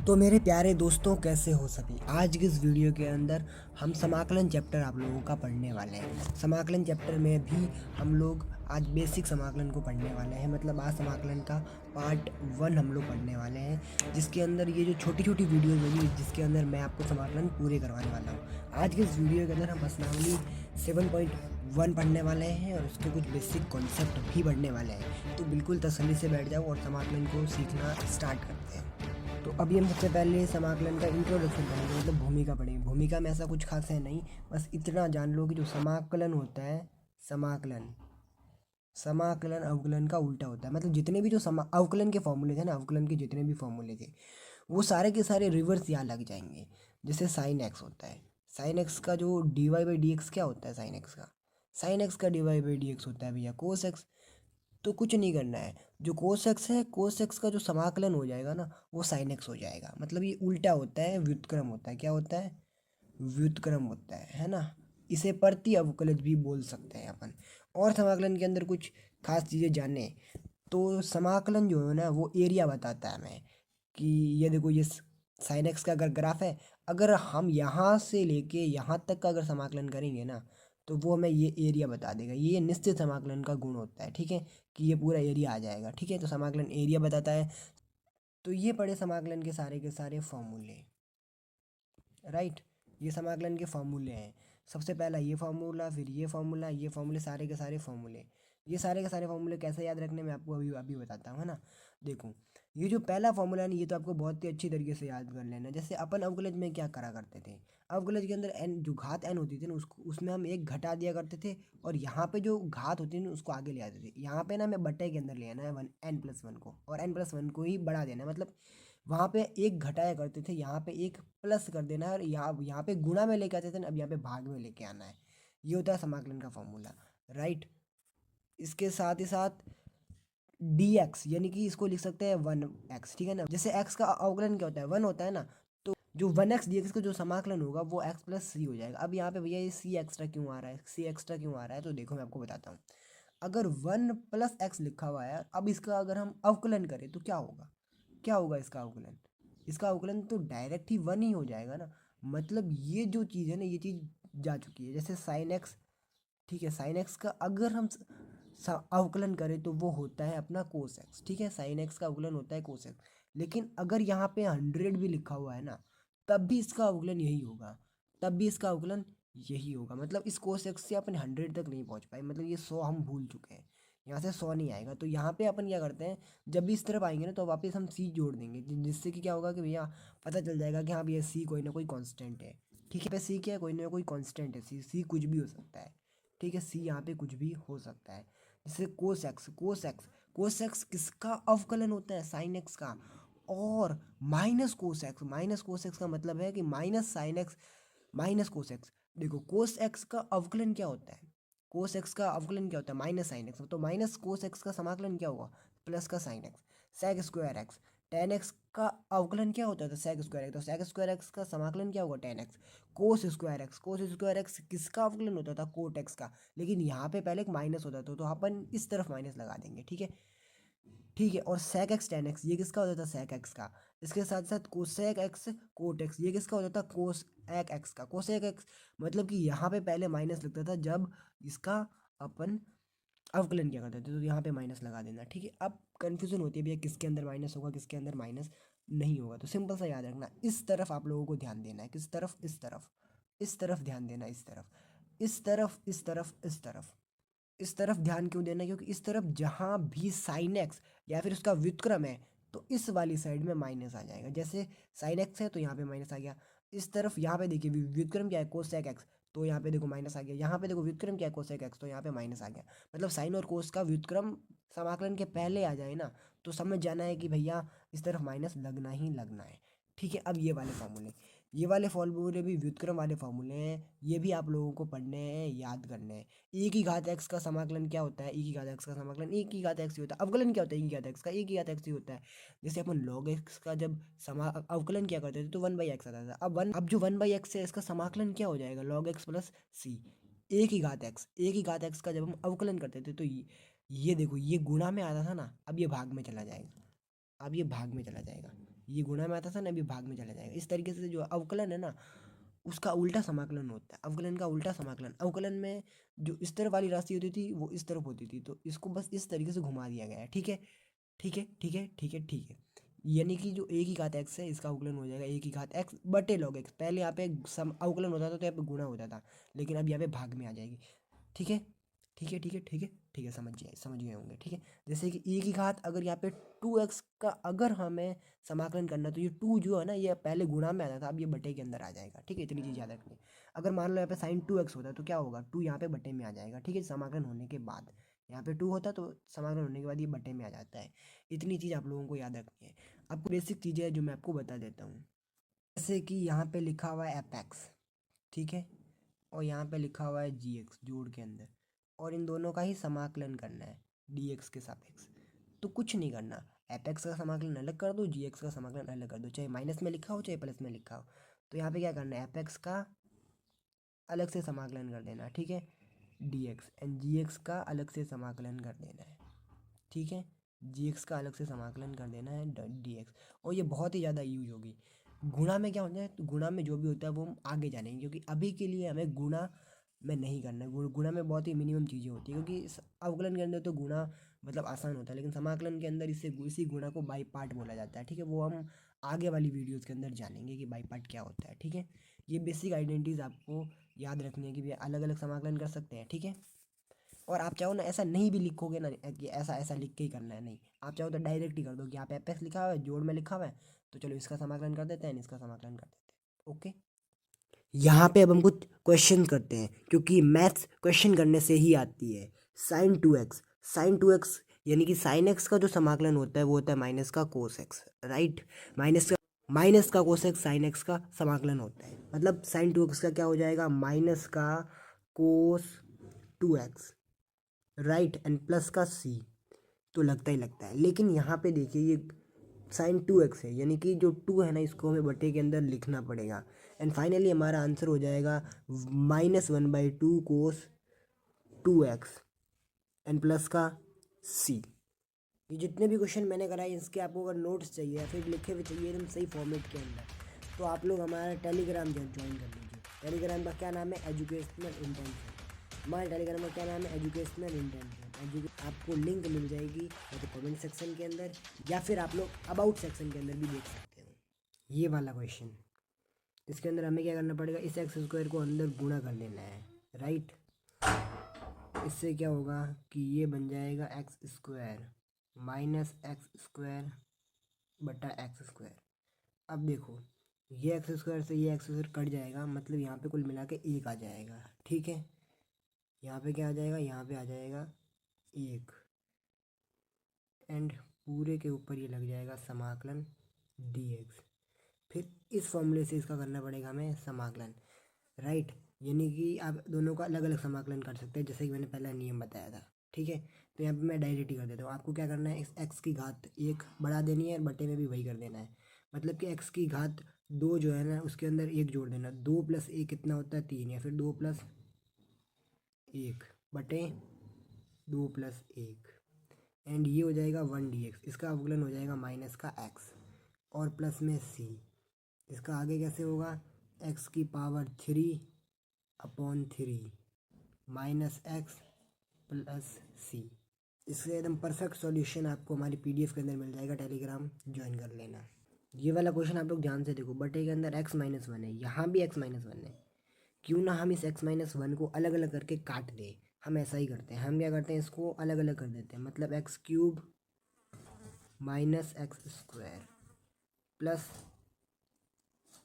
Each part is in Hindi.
तो मेरे प्यारे दोस्तों, कैसे हो सभी। आज की इस वीडियो के अंदर हम समाकलन चैप्टर आप लोगों का पढ़ने वाले हैं। समाकलन चैप्टर में भी हम लोग आज बेसिक समाकलन को पढ़ने वाले हैं। मतलब आज समाकलन का पार्ट 1 हम लोग पढ़ने वाले हैं, जिसके अंदर ये जो छोटी छोटी वीडियोज़ होगी, जिसके अंदर मैं आपको समाकलन पूरे करवाने वाला हूँ। आज के इस वीडियो के अंदर हम प्रश्नावली 7.1 पढ़ने वाले हैं और उसके कुछ बेसिक कॉन्सेप्ट भी पढ़ने वाले हैं। तो बिल्कुल तसल्ली से बैठ जाओ और समाकलन को सीखना स्टार्ट करते हैं। तो अभी हम सबसे पहले समाकलन का इंट्रोडक्शन पढ़ेंगे, मतलब भूमिका पढ़ेंगे। भूमिका में ऐसा कुछ खास है नहीं, बस इतना जान लो कि जो समाकलन होता है, समाकलन समाकलन अवकलन का उल्टा होता है। मतलब जितने भी जो अवकलन के फॉर्मूले थे ना, अवकलन के जितने भी फॉर्मूले थे वो सारे के सारे रिवर्स यहाँ लग जाएंगे। जैसे साइन एक्स होता है, साइन एक्स का जो d y by d x क्या होता है, साइन एक्स का d y by d x होता है भैया कोस एक्स। तो कुछ नहीं करना है, जो कोस एक्स है, कोस एक्स का जो समाकलन हो जाएगा ना, वो साइन एक्स हो जाएगा। मतलब ये उल्टा होता है, व्युत्क्रम होता है। क्या होता है? व्युत्क्रम होता है ना। इसे प्रति अवकलज भी बोल सकते हैं अपन। और समाकलन के अंदर कुछ खास चीज़ें जाने तो समाकलन जो है ना, वो एरिया बताता है हमें कि ये देखो, ये साइन एक्स का अगर ग्राफ है, अगर हम यहाँ से लेके यहाँ तक का अगर समाकलन करेंगे ना, तो वो हमें ये एरिया बता देगा। ये निश्चित समाकलन का गुण होता है, ठीक है, कि ये पूरा एरिया आ जाएगा। ठीक है, तो समाकलन एरिया बताता है। तो ये पड़े समाकलन के सारे फॉर्मूले, राइट। ये समाकलन के फॉर्मूले हैं। सबसे पहला ये फॉर्मूला, फिर ये फॉर्मूला, ये फॉर्मूले, सारे के सारे फॉर्मूले। ये सारे के सारे फॉर्मूले कैसे याद रखने में आपको अभी अभी बताता हूँ, है ना। देखो, ये जो पहला फॉर्मूला है ना, ये तो आपको बहुत ही अच्छी तरीके से याद कर लेना। जैसे अपन अवकलज में क्या करा करते थे, अवकलज के अंदर एन जो घात एन होती थी ना, उसको उसमें हम एक घटा दिया करते थे, और यहाँ पे जो घात होती थी ना, उसको आगे ले आते थे। यहाँ पे ना मैं बट्टे के अंदर ले आना है n+1 को, और n+1 को ही बढ़ा देना है। मतलब वहाँ पे एक घटाया करते थे, यहाँ पे एक प्लस कर देना है, और यहाँ पे गुणा में लेके आते थे ना, अब यहाँ पे भाग में लेके आना है। ये होता है समाकलन का फॉर्मूला, राइट। इसके साथ ही साथ डी एक्स, यानी कि इसको लिख सकते हैं 1x, ठीक है ना। जैसे x का अवकलन क्या होता है, 1 होता है ना, तो जो 1x डी एक्स का जो समाकलन होगा वो x+c हो जाएगा। अब यहाँ पे भैया ये c एक्स्ट्रा क्यों आ रहा है, c एक्स्ट्रा क्यों आ रहा है, तो देखो मैं आपको बताता हूँ। अगर 1+x लिखा हुआ है, अब इसका अगर हम अवकलन करें तो क्या होगा, क्या होगा इसका अवकलन? इसका अवकलन तो डायरेक्ट ही 1 ही हो जाएगा ना। मतलब ये जो चीज़ है ना, ये चीज़ जा चुकी है। जैसे साइन एक्स, ठीक है, साइन एक्स का अगर हम अवकलन करें तो वो होता है अपना कोस एक्स, ठीक है। साइन एक्स का अवकलन होता है कोस एक्स। लेकिन अगर यहाँ पे 100 भी लिखा हुआ है ना, तब भी इसका अवकलन यही होगा, तब भी इसका अवकलन यही होगा। मतलब इस कोस एक्स से अपन 100 तक नहीं पहुँच पाए, मतलब ये 100 हम भूल चुके हैं, यहाँ से 100 नहीं आएगा। तो यहाँ पे अपन क्या करते हैं, जब भी इस तरफ आएंगे ना, तो वापस हम सी जोड़ देंगे, जिससे कि क्या होगा कि भैया पता चल जाएगा कि हाँ भैया सी कोई ना कोई कांस्टेंट है। ठीक है, पे सी क्या है, कोई ना कोई कांस्टेंट है। सी कुछ भी हो सकता है, ठीक है, सी यहाँ पे कुछ भी हो सकता है। जैसे कोस एक्स किसका अवकलन होता है, साइन एक्स का। और माइनस कोस एक्स का मतलब है कि minus sine x minus cos x. देखो, कोस एक्स का अवकलन क्या होता है, कोस एक्स का अवकलन क्या होता है, माइनस साइन एक्स। तो माइनस कोस एक्स का समाकलन क्या होगा, प्लस का sine x. Sec square x, tan x का अवकलन क्या होता है, तो सेक स्क्वायर एक्स। तो सेक स्क्वायर एक्स का समाकलन क्या होगा, टेन एक्स। कोस स्क्वायर एक्स किसका अवकलन होता था, कोट एक्स का। लेकिन यहाँ पे पहले एक माइनस होता था, तो अपन इस तरफ माइनस लगा देंगे, ठीक है, ठीक है। और सेक एक्स टेन एक्स, ये किसका होता था, सेक एक्स का। इसके साथ साथ कोसेक एक्स कोट एक्स, ये किसका होता था, कोस एक एक्स का। कोसेक एक्स मतलब कि यहाँ पे पहले माइनस लगता था जब इसका अपन अवकलन क्या करते थे, तो यहाँ पे माइनस लगा देना, ठीक है। अब कन्फ्यूजन होती है भैया किसके अंदर माइनस होगा, किसके अंदर माइनस नहीं होगा। तो सिंपल सा याद रखना, इस तरफ आप लोगों को ध्यान देना है। किस तरफ, इस तरफ ध्यान देना, इस तरफ ध्यान क्यों देना है, क्योंकि इस तरफ जहाँ भी साइन एक्स या फिर उसका व्युत्क्रम है, तो इस वाली साइड में माइनस आ जाएगा। जैसे साइन एक्स है तो यहाँ पे माइनस आ गया। इस तरफ यहाँ पे देखिए व्युत्क्रम क्या है, कोसेक एक्स, तो यहाँ पे देखो माइनस आ गया। यहाँ पे देखो व्युत्क्रम क्या है, कोसेक एक्स, तो यहाँ पे माइनस आ गया। मतलब साइन और कोस का व्युत्क्रम समाकलन के पहले आ जाए ना, तो समझ जाना है कि भैया इस तरफ माइनस लगना ही लगना है, ठीक है। अब ये वाले फॉर्मूले भी व्युत्क्रम वाले फॉर्मूले हैं, ये भी आप लोगों को पढ़ने हैं, याद करने हैं। e की घात x का समाकलन क्या होता है, e की घात x का समाकलन e की घात x ही होता है। अवकलन क्या होता है, e की घात x का, e की घात x ही होता है। जैसे अपन log x का जब अवकलन क्या करते थे, तो 1/x आता था। अब जो 1/x है, इसका समाकलन क्या हो जाएगा, log x प्लस c। ए की घात x का जब हम अवकलन करते थे, तो ये देखो, ये गुणा में आता था ना, अब ये भाग में चला जाएगा, अब ये भाग में चला जाएगा, ये गुणा में आता था ना, अभी भाग में चला जाएगा। इस तरीके से जो अवकलन है ना, उसका उल्टा समाकलन होता है। अवकलन का उल्टा समाकलन, अवकलन में जो इस तरफ वाली राशि होती थी वो इस तरफ होती थी, तो इसको बस इस तरीके से घुमा दिया गया है। ठीक है, ठीक है, ठीक है, ठीक है, ठीक है। यानी कि जो ए की घात एक्स है, इसका अवकलन हो जाएगा ए की घात एक्स बटे लॉग एक्स। पहले यहाँ पे अवकलन होता था तो यहाँ पे गुणा होता था, लेकिन अब यहाँ पे भाग में आ जाएगी। ठीक है, ठीक है, ठीक है, ठीक है, ठीक है, समझ गए होंगे। ठीक है, जैसे कि ए की घात, अगर यहाँ पे 2x का अगर हमें समाकलन करना, तो ये 2 जो है ना, ये पहले गुणा में आता था, अब ये बटे के अंदर आ जाएगा। ठीक है, इतनी चीज़ याद रखनी है। अगर मान लो यहाँ पे साइन 2x होता है तो क्या होगा, 2 यहाँ पे बटे में आ जाएगा। ठीक है, समाकलन होने के बाद यहाँ पे 2 होता तो समाकलन होने के बाद ये बटे में आ जाता है। इतनी चीज़ आप लोगों को याद रखनी है। आपको बेसिक चीज़ें हैं जो मैं आपको बता देता हूँ। जैसे कि यहाँ पे लिखा हुआ है एपेक्स, ठीक है, और यहाँ पे लिखा हुआ है जी एक्स जोड़ के अंदर, और इन दोनों का ही समाकलन करना है डी एक्स के सापेक्ष। तो कुछ नहीं करना, एपेक्स का समाकलन अलग कर दो, जी एक्स का समाकलन अलग कर दो, चाहे माइनस में लिखा हो चाहे प्लस में लिखा हो। तो यहाँ पे क्या करना है, एपेक्स का अलग से समाकलन कर देना, ठीक है, d x, and g x का अलग से समाकलन कर देना है। ठीक है, जी एक्स का अलग से समाकलन कर देना है डी एक्स। और ये बहुत ही ज़्यादा यूज होगी। गुणा में क्या होता है, तो गुणा में जो भी होता है वो हम आगे जानेंगे, क्योंकि अभी के लिए हमें गुणा में नहीं करना है। गुणा में बहुत ही मिनिमम चीज़ें होती है, क्योंकि अवकलन के अंदर तो गुणा मतलब आसान होता है, लेकिन समाकलन के अंदर इसी गुणा को बाई पार्ट बोला जाता है। ठीक है, वो हम आगे वाली वीडियोज़ के अंदर जानेंगे कि बाई पार्ट क्या होता है। ठीक है, ये बेसिक आइडेंटिटीज़ आपको याद रखनी है कि भैया अलग अलग समाकलन कर सकते हैं। ठीक है, और आप चाहो ना ऐसा नहीं भी लिखोगे ना कि ऐसा ऐसा लिख के ही करना है, नहीं, आप चाहो तो डायरेक्ट ही कर दो कि यहाँ पे एपेक्स लिखा हुआ है, जोड़ में लिखा हुआ है, तो चलो इसका समाकलन कर देते हैं, इसका समाकलन कर देते हैं। ओके, यहाँ पे अब हम कुछ क्वेश्चन करते हैं, क्योंकि मैथ्स क्वेश्चन करने से ही आती है। साइन टू एक्स यानी कि साइन एक्स का जो समाकलन होता है वो होता है माइनस का कोस एक्स, राइट। माइनस का कोस एक्स साइन एक्स का समाकलन होता है, मतलब साइन 2x का क्या हो जाएगा, माइनस का कोस 2x, राइट, एंड प्लस का c। तो लगता ही लगता है, लेकिन यहाँ पे देखिए ये साइन 2x है, यानी कि जो 2 है ना, इसको हमें बटे के अंदर लिखना पड़ेगा, एंड फाइनली हमारा आंसर हो जाएगा -1/2 कोस 2x एंड प्लस का c। ये जितने भी क्वेश्चन मैंने कराए, इसके आपको अगर नोट्स चाहिए या फिर लिखे हुए चाहिए एकदम सही फॉर्मेट के अंदर, तो आप लोग हमारा टेलीग्राम ज्वाइन कर लीजिए। टेलीग्राम का क्या नाम है, एजुकेशनल इंटेंशन। हमारे टेलीग्राम का क्या नाम है, एजुकेशनल इंटेंशन। आपको लिंक मिल जाएगी या तो कमेंट सेक्शन के अंदर, या फिर आप लोग अबाउट सेक्शन के अंदर भी देख सकते हो। ये वाला क्वेश्चन, इसके अंदर हमें क्या करना पड़ेगा, इस एक्स स्क्वायर को अंदर गुणा कर लेना है, राइट। इससे क्या होगा कि ये बन जाएगा x square minus x square बटा एक्स स्क्वायर। अब देखो, ये एक्स स्क्वायर से ये एक्स स्क्वायर कट जाएगा, मतलब यहाँ पे कुल मिला के 1 आ जाएगा। ठीक है, यहाँ पे क्या आ जाएगा, यहाँ पे आ जाएगा 1, एंड पूरे के ऊपर ये लग जाएगा समाकलन dx। फिर इस फॉर्मूले से इसका करना पड़ेगा हमें समाकलन, राइट। यानी कि आप दोनों का अलग अलग समाकलन कर सकते हैं, जैसे कि मैंने पहला नियम बताया था। ठीक है, तो यहाँ पे मैं डायरेक्ट ही कर देता हूँ। आपको क्या करना है, इस एक्स की घात 1 बढ़ा देनी है, बटे में भी वही कर देना है। मतलब कि एक्स की घात 2 जो है ना, उसके अंदर 1 जोड़ देना। 2 + 1 कितना होता है, 3, या फिर 2 + 1 बटे 2 + 1, एंड ये हो जाएगा 1 dx। इसका अवकलन हो जाएगा माइनस का x और प्लस में c। इसका आगे कैसे होगा, x की power 3/3 minus x plus c। इससे एकदम परफेक्ट सॉल्यूशन आपको हमारी PDF के अंदर मिल जाएगा, टेलीग्राम ज्वाइन कर लेना। ये वाला क्वेश्चन आप लोग ध्यान से देखो, बटे के अंदर x-1 है, यहाँ भी x-1 है। क्यों ना हम इस x-1 को अलग अलग करके काट दें। हम ऐसा ही करते हैं, हम क्या करते हैं, इसको अलग अलग कर देते हैं, मतलब x³ minus x square plus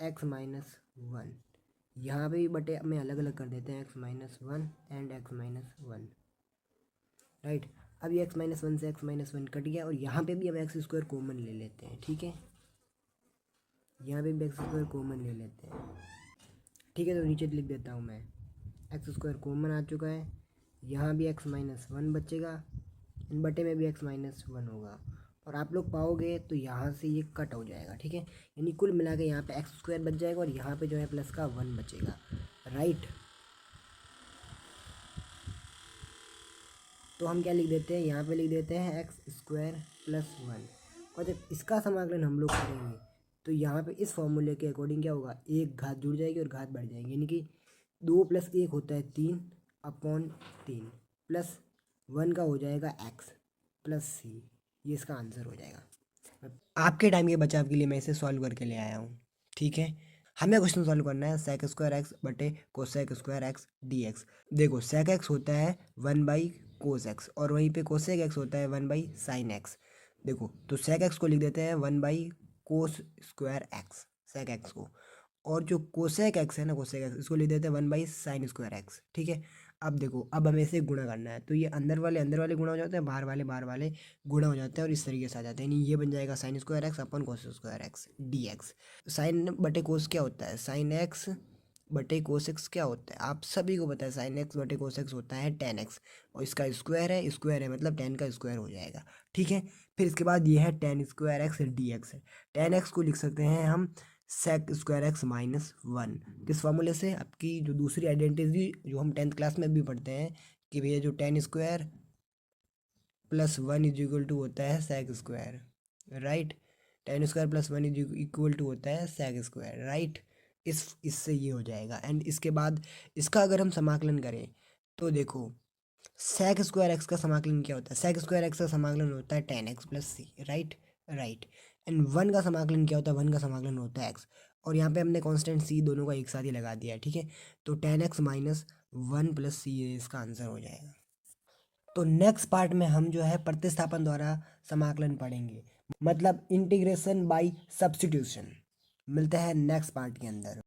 x-1। यहाँ पे भी बटे में अलग अलग कर देते हैं, x-1 एंड x-1, राइट। अब ये x-1 से x-1 कट गया, और यहाँ पे भी हम एक्स स्क्वायर कॉमन ले लेते हैं। ठीक है, यहाँ पे भी एक्स स्क्वायर कॉमन ले लेते हैं। ठीक है, तो नीचे लिख देता हूँ मैं, एक्स स्क्वायर कॉमन आ चुका है, यहाँ भी x-1 बचेगा, इन बटे में भी x-1 होगा, और आप लोग पाओगे तो यहाँ से ये कट हो जाएगा। ठीक है, यानी कुल मिला के यहाँ पे एक्स स्क्वायर बच जाएगा, और यहाँ पे जो है प्लस का 1 बचेगा, राइट। तो हम क्या लिख देते हैं, यहाँ पे लिख देते हैं x² + 1, और जब इसका समाकलन हम लोग करेंगे तो यहाँ पे इस फॉर्मूले के अकॉर्डिंग क्या होगा, एक घात जुड़ जाएगी और घात बढ़ जाएगी, यानी कि 2 + 1 होता है 3/3 प्लस 1 का हो जाएगा x प्लस सी। ये इसका आंसर हो जाएगा। आपके टाइम के बचाव के लिए मैं इसे सॉल्व करके ले आया हूँ। ठीक है, हमें क्वेश्चन सॉल्व करना है सेक स्क्वायर एक्स बटे cosec square x d x. देखो सेक एक्स होता है 1/कोस एक्स और वहीं पे कोसेक एक्स होता है 1/साइन एक्स। देखो तो सेक एक्स को लिख देते हैं 1/कोस स्क्वायर एक्स सेक एक्स को, और जो कोसेक एक्स है ना, कोसेक एक्स इसको लिख देते हैं 1/साइन स्क्वायर एक्स। ठीक है, अब देखो अब हमें इसे गुणा करना है, तो ये अंदर वाले गुणा हो जाते हैं, बाहर वाले गुणा हो जाते हैं और इस तरीके से आ जाते हैं, यानी ये बन जाएगा साइन स्क्वायर एक्स अपन cos square x d x. Sine बटे कोस क्या होता है, साइन एक्स बटे कोस एक्स क्या होता है, आप सभी को पता है, साइन एक्स बटे कोस एक्स होता है टेन एक्स, और इसका स्क्वायर है मतलब टेन का स्क्वायर हो जाएगा। ठीक है, फिर इसके बाद ये है ten square x d x है। टेन एक्स को लिख सकते हैं हम सेक स्क्वायर एक्स -1, किस फॉर्मूले से, आपकी जो दूसरी आइडेंटिटी जो हम 10th क्लास में भी पढ़ते हैं कि भैया जो tan square plus 1 is equal to होता है sec square, right. Tan square plus 1 is equal to होता है सेक स्क्वायर, राइट। इससे ये हो जाएगा। एंड इसके बाद इसका अगर हम समाकलन करें तो देखो सेक स्क्वायर एक्स का समाकलन क्या होता है, सेक स्क्वायर एक्स का समाकलन होता है 10x plus c, right right. And 1 का समाकलन क्या होता है, 1 का समाकलन होता है x, और यहाँ पे हमने कांस्टेंट c दोनों का एक साथ ही लगा दिया है। ठीक है, तो 10x - 1 + c इसका आंसर हो जाएगा। तो नेक्स्ट पार्ट में हम जो है प्रतिस्थापन द्वारा समाकलन पढ़ेंगे, मतलब इंटीग्रेशन बाय सब्स्टिट्यूशन। मिलते हैं नेक्स्ट पार्ट के अंदर।